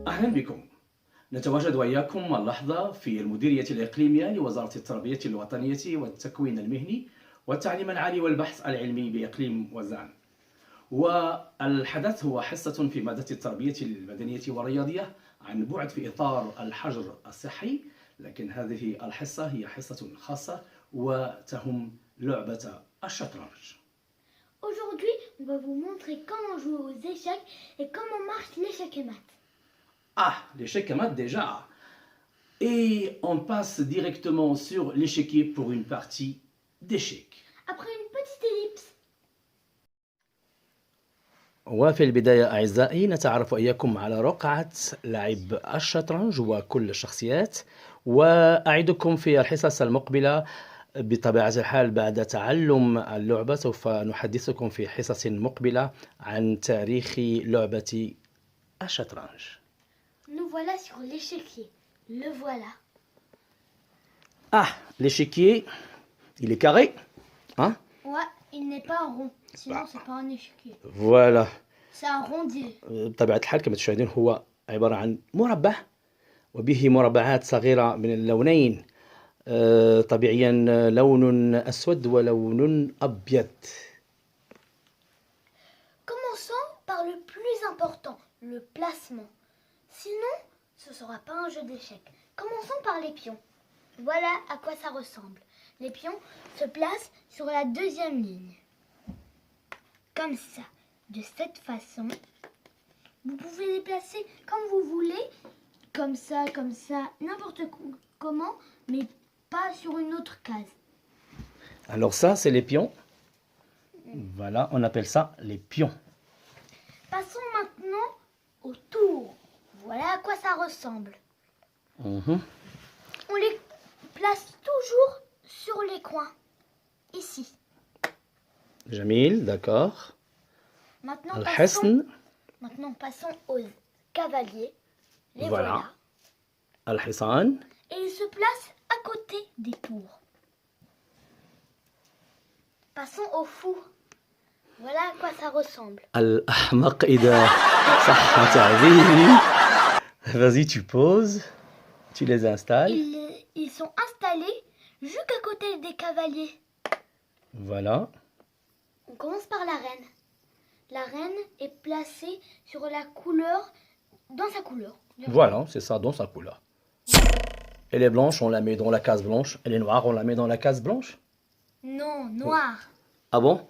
أهلا بكم. نتواجد وإياكم اللحظة في المديرية الإقليمية لوزارة التربية الوطنية والتكوين المهني والتعليم العالي والبحث العلمي بإقليم وزان. والحدث هو حصة في مادة التربية المدنية والرياضية عن بعد في إطار الحجر الصحي، لكن هذه الحصة هي حصة خاصة وتهم لعبة الشطرنج. Aujourd'hui, on va vous montrer comment jouer aux échecs et comment marche l'échec et mat. Ah, l'échec et mat déjà. Et on passe directement sur l'échiquier pour une partie d'échecs. Après une petite ellipse. وفي البداية أعزائي نتعرف إياكم على رقعة لعب الشطرنج وكل الشخصيات، وأعدكم في الحصص المقبلة بطبيعة الحال بعد تعلم اللعبة سوف نحدثكم في حصص مقبلة عن تاريخ لعبة الشطرنج. Nous voilà sur l'échiquier. Le voilà. Ah, l'échiquier, il est carré, hein? Ouais, il n'est pas rond. Sinon, c'est pas un échiquier. Voilà. C'est un rondier. بطبيعة الحال كما تشاهدون هو عبارة عن مربع وبه مربعات صغيرة من اللونين، طبيعيا لون أسود ولون أبيض. Commençons par le plus important, le placement. Sinon, ce ne sera pas un jeu d'échecs. Commençons par les pions. Voilà à quoi ça ressemble. Les pions se placent sur la deuxième ligne. Comme ça. De cette façon. Vous pouvez les placer comme vous voulez. Comme ça, n'importe comment, mais pas sur une autre case. Alors ça, c'est les pions. Voilà, on appelle ça les pions. Passons maintenant au tour. Voilà à quoi ça ressemble. On les place toujours sur les coins. Ici. Jamil, d'accord. Maintenant, passons aux cavaliers. Les voilà. Al-Hisan. Et ils se placent à côté des tours. Passons aux fous. Voilà à quoi ça ressemble. Al-Ahmaq إذا صح تعبيري. Vas-y, tu poses. Tu les installes. Ils sont installés jusqu'à côté des cavaliers. Voilà. On commence par la reine. La reine est placée sur la couleur, dans sa couleur. Voilà, c'est ça, dans sa couleur. Elle est blanche, on la met dans la case blanche. Elle est noire, on la met dans la case blanche. Non, noire. Ah bon?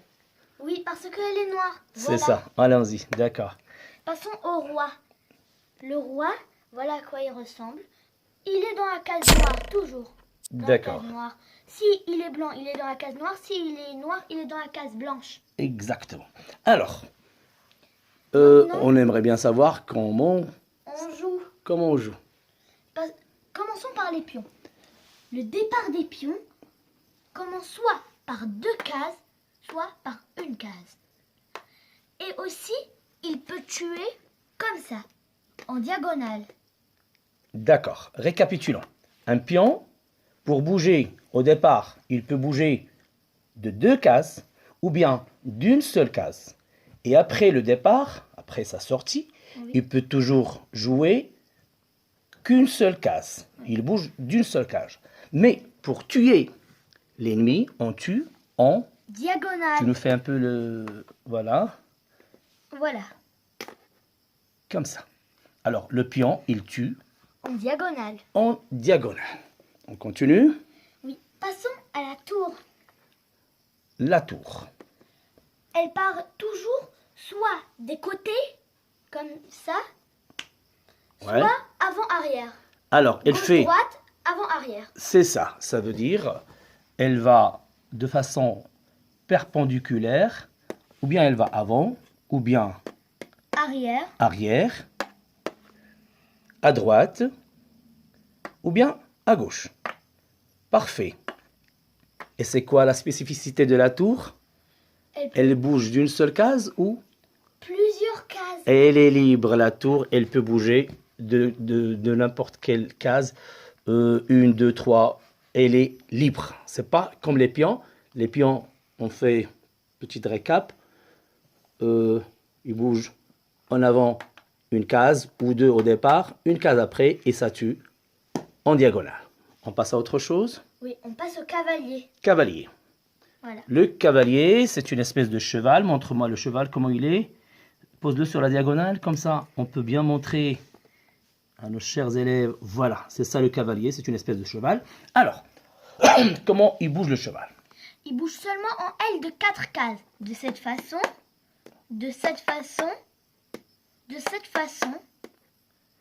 Oui, parce qu'elle est noire. C'est ça, allons-y, d'accord. Passons au roi. Le roi, voilà à quoi il ressemble. Il est dans la case noire, toujours. D'accord. Si il est blanc, il est dans la case noire. Si il est noir, il est dans la case blanche. Exactement. Alors, on aimerait bien savoir comment on joue. Comment on joue. Commençons par les pions. Le départ des pions commence soit par 2 cases, soit par une case. Et aussi, il peut tuer comme ça, en diagonale. D'accord. Récapitulons. Un pion, pour bouger au départ, il peut bouger de 2 cases ou bien d'une seule case. Et après le départ, après sa sortie, oui, il peut toujours jouer qu'une seule case. Il bouge d'une seule case. Mais pour tuer l'ennemi, on tue en diagonale. Tu nous fais un peu le... Voilà. Voilà. Comme ça. Alors, le pion, il tue en diagonale. En diagonale. On continue. Oui. Passons à la tour. La tour. Elle part toujours soit des côtés, comme ça, ouais, soit avant-arrière. Alors, elle fait... droite, avant-arrière. C'est ça. Ça veut dire, elle va de façon perpendiculaire, ou bien elle va avant, ou bien arrière, à droite, ou bien à gauche. Parfait. Et c'est quoi la spécificité de la tour? Elle bouge d'une seule case ou plusieurs cases. Elle est libre, la tour. Elle peut bouger de n'importe quelle case. 1, 2, 3. Elle est libre. C'est pas comme les pions. Les pions, on fait petite récap. il bouge en avant une case ou deux au départ, une case après, et ça tue en diagonale. On passe à autre chose. Oui, on passe au cavalier. Cavalier. Voilà. Le cavalier, c'est une espèce de cheval. Montre-moi le cheval, comment il est. Pose-le sur la diagonale, comme ça, on peut bien montrer à nos chers élèves. Voilà, c'est ça le cavalier, c'est une espèce de cheval. Alors, comment il bouge le cheval? Il bouge seulement en L de 4 cases. De cette façon, de cette façon, de cette façon,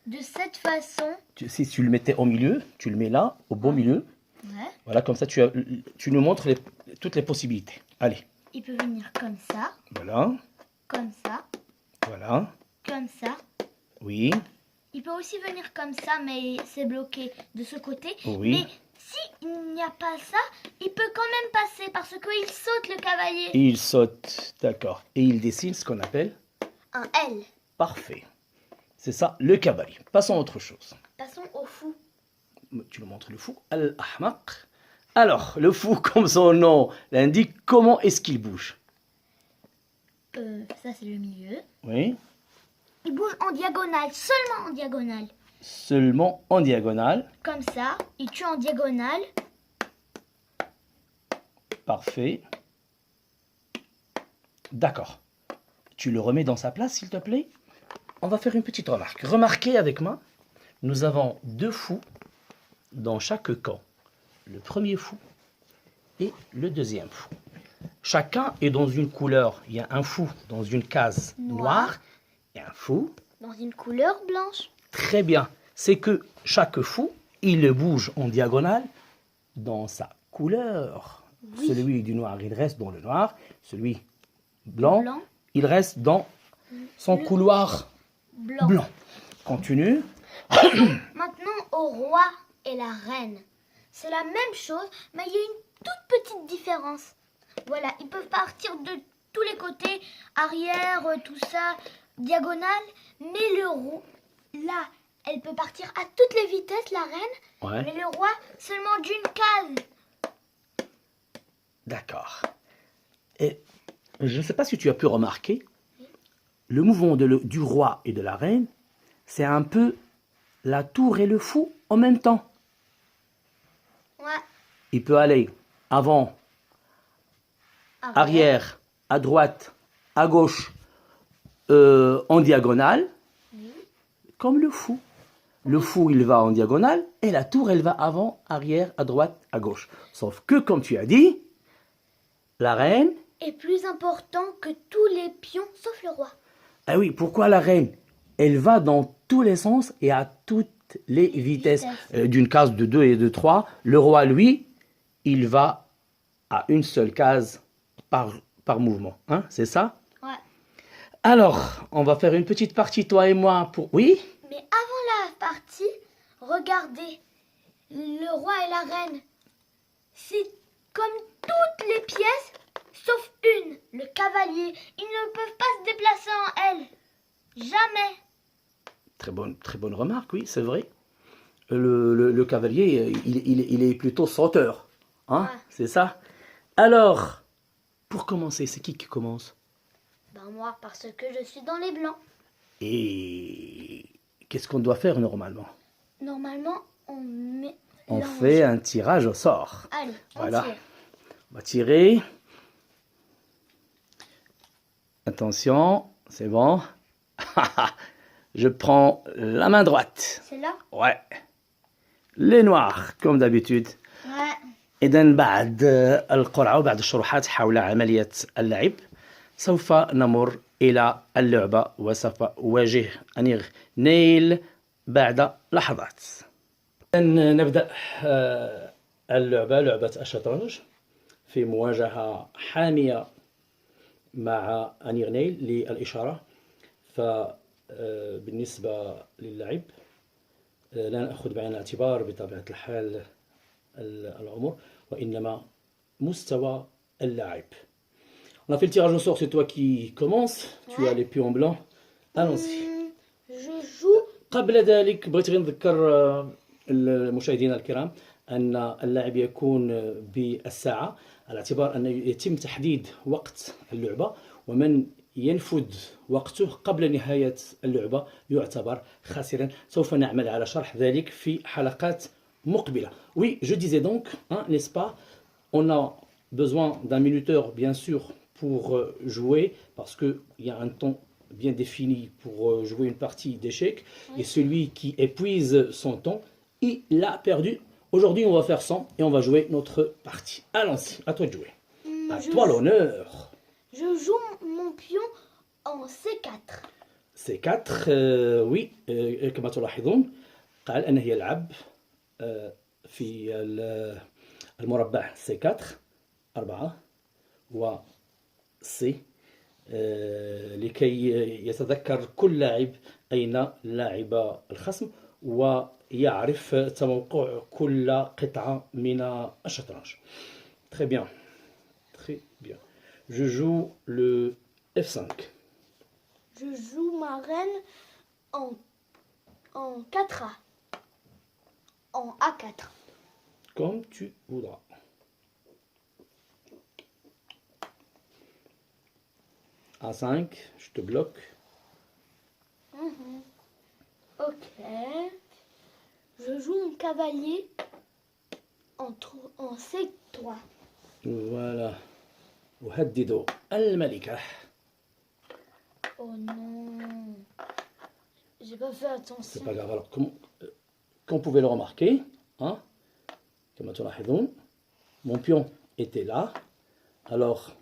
de cette façon. Si tu le mettais au milieu, tu le mets là, au beau milieu. Ouais. Voilà, comme ça, tu nous montres toutes les possibilités. Allez, Il peut venir comme ça, voilà, comme ça, voilà, comme ça. oui, Il peut aussi venir comme ça, mais c'est bloqué de ce côté. oui. Mais s'il n'y a pas ça, il peut quand même passer parce qu'il saute le cavalier. Et il saute, d'accord. Et il dessine ce qu'on appelle Un L. parfait. C'est ça, le cavalier. Passons à autre chose. Passons au fou. Tu nous montres le fou, Al-Ahmaq. Alors, le fou, comme son nom l'indique, comment est-ce qu'il bouge? Ça c'est le milieu. Oui, Il bouge en diagonale, seulement en diagonale. seulement en diagonale. Comme ça, il tue en diagonale. Parfait. D'accord. Tu le remets dans sa place, s'il te plaît? On va faire une petite remarque. Remarquez avec moi, nous avons deux fous dans chaque camp. Le premier fou et le deuxième fou. Chacun est dans une couleur. Il y a un fou dans une case noire et un fou. Dans une couleur blanche. Très bien. C'est que chaque fou, il bouge en diagonale dans sa couleur. Oui. Celui du noir, il reste dans le noir. Celui blanc, Blanc. il reste dans son couloir Blanc. blanc. Continue. Maintenant au roi et la reine. C'est la même chose, mais il y a une toute petite différence. Voilà, ils peuvent partir de tous les côtés, arrière, tout ça, diagonale. Mais le roi, là, elle peut partir à toutes les vitesses, la reine. Ouais. Mais le roi, seulement d'une case. D'accord. Et je ne sais pas si tu as pu remarquer, le mouvement du roi et de la reine, c'est un peu la tour et le fou en même temps. Ouais. Il peut aller avant, arrière, à droite, à gauche, en diagonale, comme le fou. Le fou, il va en diagonale, et la tour, elle va avant, arrière, à droite, à gauche. Sauf que, comme tu as dit, la reine... Est plus important que tous les pions, sauf le roi. Ah oui, pourquoi la reine? Elle va dans tous les sens et à toutes les vitesses. D'une case de 2 et de 3. Le roi, lui, il va à une seule case par mouvement. Hein, c'est ça? Ouais. Alors, on va faire une petite partie, toi et moi, pour... Oui? Mais avant la partie, regardez, le roi et la reine, c'est comme toutes les pièces, sauf une, le cavalier. Ils ne peuvent pas se déplacer en L. Jamais. Très bonne remarque, oui, c'est vrai. Le cavalier, il est plutôt sauteur. Hein, Ouais. c'est ça? Alors, pour commencer, c'est qui commence? Ben moi, parce que je suis dans les blancs. Et qu'est-ce qu'on doit faire normalement? Normalement, on met... On l'ange. fait un tirage au sort. Allez, on Voilà. tire. On va tirer. Attention, c'est bon. Je prends la main droite. C'est là? Ouais. Les noirs, comme d'habitude. Ouais. إذا بعد القرعة وبعد الشروحات حول عملية اللعب سوف نمر إلى اللعبة وسوف أواجه أنيغ نيل بعد لحظات. نبدأ اللعبة، لعبة الشطرنج، في مواجهة حامية مع أنيغ نيل للإشارة. فبالنسبة للعب لا نأخذ بعين الاعتبار بطبيعة الحال العمر وإنما مستوى اللاعب. On a fait le tirage au sort, c'est toi qui commence. Tu as les pions blancs. Allons-y. Je joue. قبل ذلك بغيت غير نذكر المشاهدين الكرام أن اللاعب يكون بالساعة، على اعتبار أن يتم تحديد وقت اللعبة، ومن ينفذ وقته قبل نهاية اللعبة يعتبر خاسرا. سوف نعمل على شرح ذلك في حلقات مقبلة. Oui, je disais donc, hein, n'est-ce pas, on a besoin d'un minuteur, bien sûr, pour jouer, parce qu'il y a un temps bien défini pour jouer une partie d'échecs, et celui qui épuise son temps, il a perdu. Aujourd'hui, on va faire 100 et on va jouer notre partie. Allons-y, à toi de jouer. À toi l'honneur. Je joue mon pion en C4. C4 oui كما تلاحظون قال أنه يلعب في المربع C4 4 و C لكي يتذكر كل لاعب أين لاعب الخصم ويعرف توقع كل قطعة من الشطرنج. Très bien. Très bien. Je joue le F5. Je joue ma reine en 4A. En A4. Comme tu voudras. A5, je te bloque. Ok. Je joue mon cavalier en C3. Voilà. أهدد الملكة. Oh non. J'ai pas fait attention. C'est pas grave. Alors, comme vous pouvez le remarquer, hein, comme تلاحظون, mon pion était là. Alors,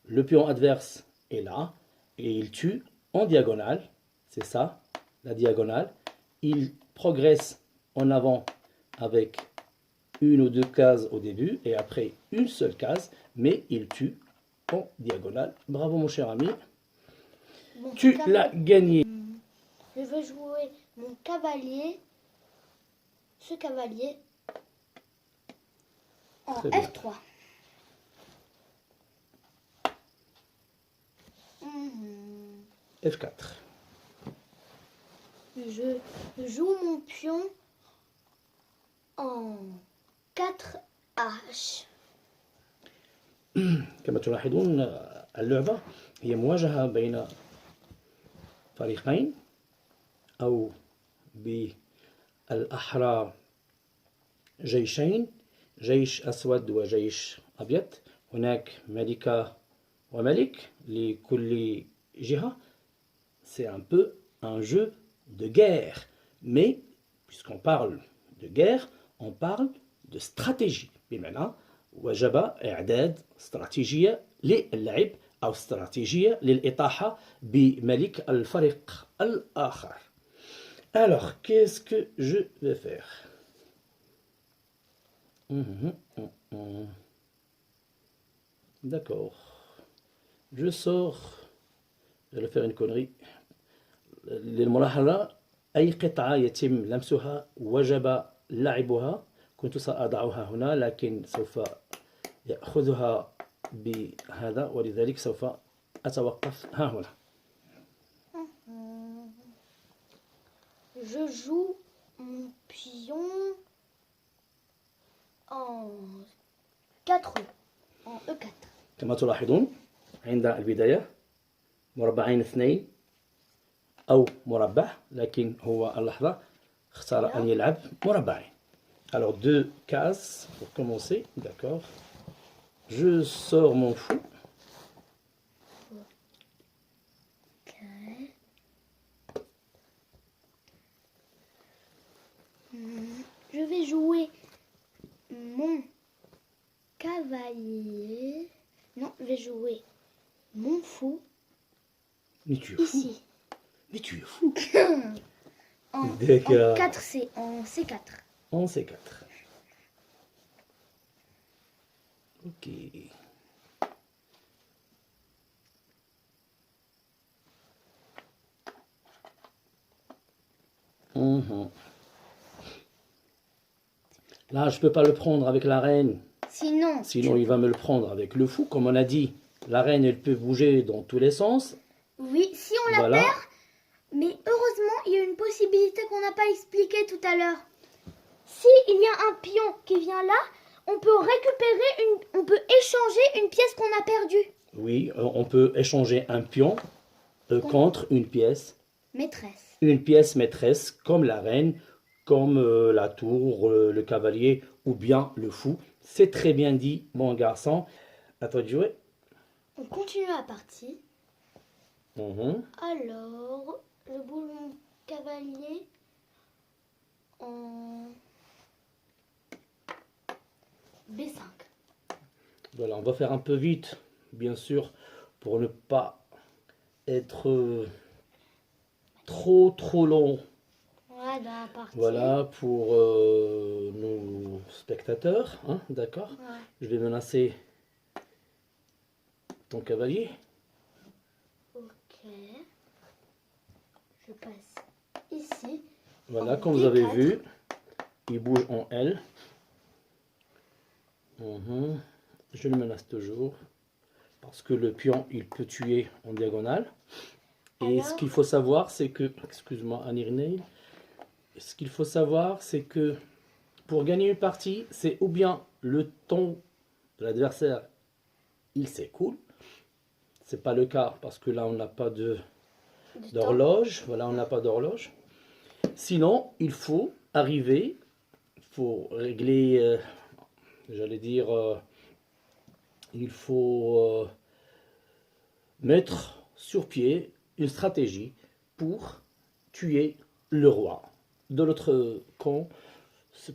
le pion adverse est là. Et il tue en diagonale. C'est ça, la diagonale. Il progresse en avant avec une ou deux cases au début et après une seule case, mais il tue en diagonale. Bravo mon cher ami. Tu l'as gagné. Je vais jouer mon cavalier, ce cavalier, en F3. F4. Je joue mon pion en 4H. كما تلاحظون اللعبة هي مواجهة بين فريقين أو بالأحرى جيشين، جيش أسود وجيش أبيض. هناك ملكة وملك لكل جهة. C'est un peu un jeu de guerre. Mais puisqu'on parle de guerre, on parle de stratégie. بمعنى وجب إعداد استراتيجية للعب أو استراتيجية للإطاحة بملك الفريق الآخر. Alors, qu'est-ce que je vais faire? D'accord. Je sors. Je vais faire une connerie. للملاحظة أي قطعة يتم لمسها وجب لعبها. كنت سأضعها هنا لكن سوف يأخذها بهذا ولذلك سوف أتوقف ها هنا. Je joue mon pion en 4E, en E4. كما تلاحظون عند البداية مربعين اثنين أو مربع، لكن هو اللحظة اختار أن يلعب مربعين. Alors deux cases pour commencer, d'accord. Je sors mon fou. Okay. Je vais jouer mon cavalier. Non, je vais jouer mon fou. Mais tu es fou. Ici. Mais tu es fou. En 4C, en C4. En C4. Ok. Là, je ne peux pas le prendre avec la reine. Sinon, il va me le prendre avec le fou. Comme on a dit, la reine, elle peut bouger dans tous les sens. Oui, si on la perd, mais heureusement, il y a une possibilité qu'on n'a pas expliquée tout à l'heure. Si il y a un pion qui vient là, on peut récupérer on peut échanger une pièce qu'on a perdue. Oui, on peut échanger un pion contre Maîtresse. une pièce maîtresse comme la reine, comme la tour, le cavalier ou bien le fou. C'est très bien dit, mon garçon. À toi de jouer. On continue la partie. Mhm. Alors, je bouge mon cavalier en B5. Voilà, on va faire un peu vite, bien sûr, pour ne pas être trop long. Voilà, dans la partie. Voilà pour nos spectateurs, hein, d'accord? Ouais. Je vais menacer ton cavalier. Ok. Je passe ici. Voilà, En comme vous avez D4. vu, il bouge en L. Mhm. Je le menace toujours parce que le pion, il peut tuer en diagonale. Et ce Alors qu'il faut savoir, c'est que, excuse-moi, Anirneil, ce qu'il faut savoir, c'est que pour gagner une partie, c'est ou bien le ton de l'adversaire, il s'écoule. C'est pas le cas parce que là, on n'a pas du temps. d'horloge. Voilà, on n'a pas d'horloge. Sinon, il faut arriver, il faut régler, j'allais dire, il faut mettre sur pied une stratégie pour tuer le roi. De l'autre camp,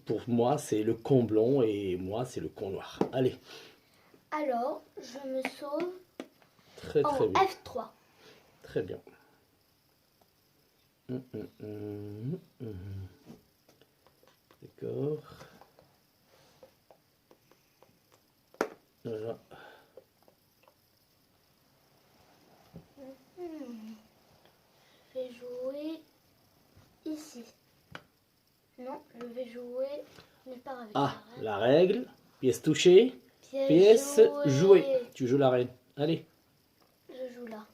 pour moi, c'est le camp blanc et moi, c'est le camp noir. Allez, Alors, je me sauve très en bien. F3. Très bien. D'accord. Voilà. Je vais jouer ici. Non, je vais jouer nulle part avec Ah, la reine. la règle, pièce touchée, pièce jouée. Tu joues la reine. Allez, Je joue là.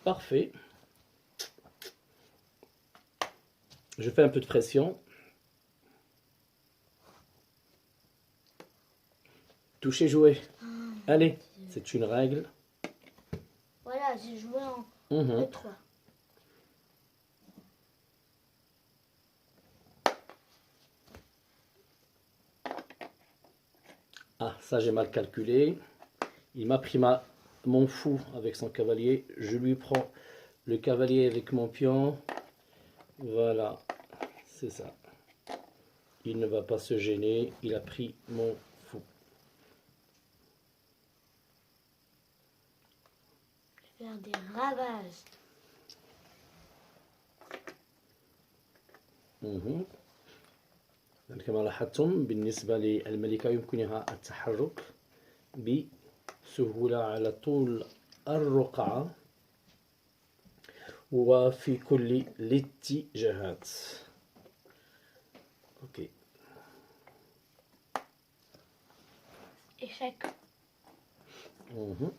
parfait. Je fais un peu de pression. Toucher, jouer. Allez, c'est une règle. Voilà, j'ai joué en Mhm. E3. Ah, ça j'ai mal calculé. Il m'a pris mon fou avec son cavalier. Je lui prends le cavalier avec mon pion. Voilà, c'est ça. Il ne va pas se gêner. Il a pris mon fou. Je vais faire des ravages. مهم. كما لاحظتم بالنسبة للملكة يمكنها التحرك بسهولة على طول الرقعة وفي كل الاتجاهات. اوكي. Échec. مهم.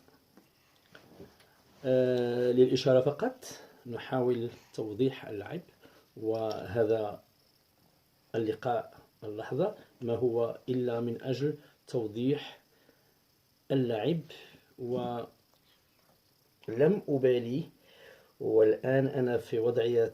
للإشارة فقط نحاول توضيح اللعب وهذا اللقاء اللحظة ما هو إلا من أجل توضيح اللعب ولم أبالي والآن أنا في وضعية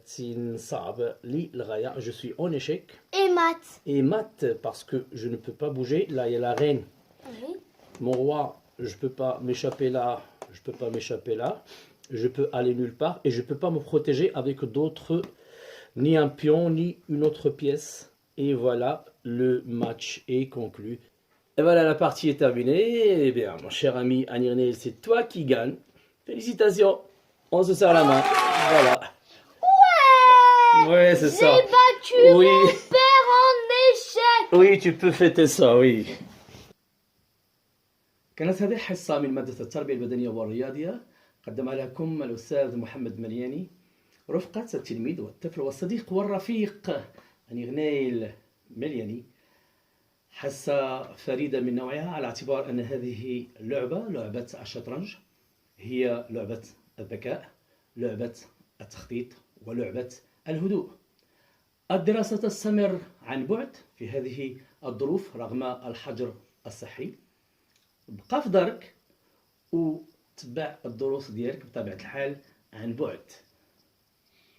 صعبة للغاية. Je suis en échec Et mat. et mat parce que je ne peux pas bouger. Là il y a la reine. Oui. Mon roi, je peux pas m'échapper là, je peux pas m'échapper là, je peux aller nulle part et je peux pas me protéger avec d'autres, ni un pion, ni une autre pièce. Et voilà, le match est conclu. Et voilà, la partie est terminée. Eh bien, mon cher ami Anirnel, c'est toi qui gagne. Félicitations, on se serre la main. Voilà. Ouais, c'est ça. J'ai battu Oui. mon père en échec. Oui, tu peux fêter ça, oui. كانت هذه حصة من مادة التربية البدنية والرياضية قدمها لكم الأستاذ محمد ملياني رفقة التلميذ والطفل والصديق والرفيق أنيغنيل ملياني. حصة فريدة من نوعها على اعتبار أن هذه لعبة الشطرنج هي لعبة الذكاء، لعبة التخطيط، ولعبة الهدوء. الدراسة تستمر عن بعد في هذه الظروف رغم الحجر الصحي. بقى في دارك تتبع الدروس ديالك بطبيعة الحال عن بعد.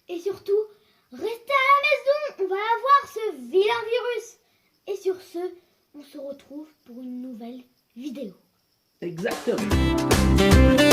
Et surtout, restez à la maison, on va avoir ce vilain virus. Et sur ce, on se retrouve pour une nouvelle vidéo. Exactement.